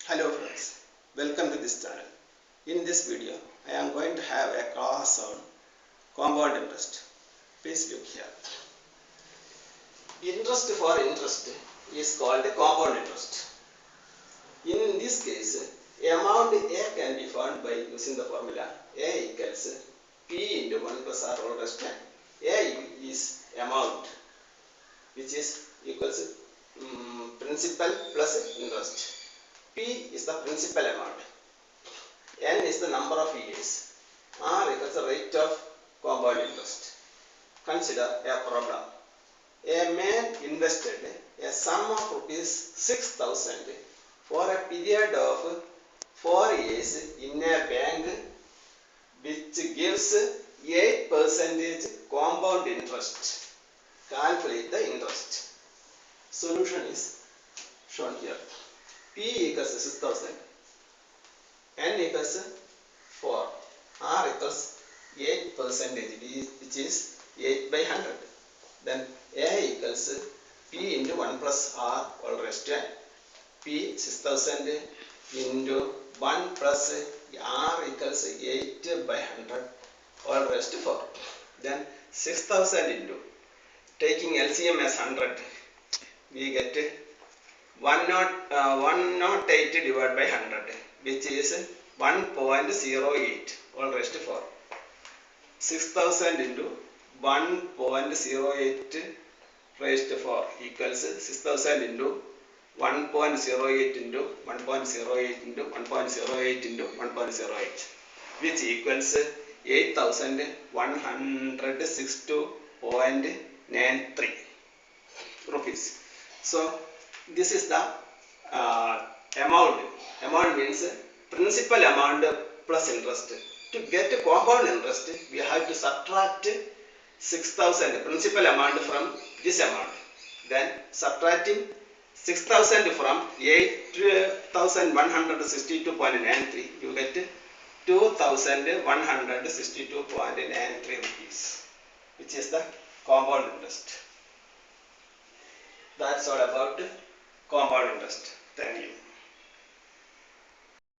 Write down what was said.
Hello friends, welcome to this channel. In this video, I am going to have a class on compound interest. Please look here. Interest for interest is called compound interest. In this case, amount A can be found by using the formula A equals P into 1 plus R whole raised to n. A is amount which is equals principal plus interest. P is the principal amount, N is the number of years, R equals the rate of compound interest. Consider a problem. A man invested a sum of rupees 6,000 for a period of 4 years in a bank which gives 8% compound interest. Calculate the interest. Solution is shown here. P equals 6,000, N equals 4, R equals 8%, which is 8 by 100. Then A equals P into 1 plus R all raised to n. P 6,000 into 1 plus R equals 8 by 100 all raised to 4. Then 6,000 into, taking LCM as 100, we get 108 divided by 100, which is 1.08 all raised to 4. 6,000 into 1.08 raised to 4 equals 6,000 into 1.08 into 1.08 into 1.08 into 1.08, which equals 8,162.93 rupees. So this is the amount. Amount means principal amount plus interest. To get compound interest, we have to subtract 6,000 principal amount from this amount. Then subtracting 6,000 from 8,162.93, you get 2,162.93 rupees, which is the compound interest. That's all about compound interest. Thank you.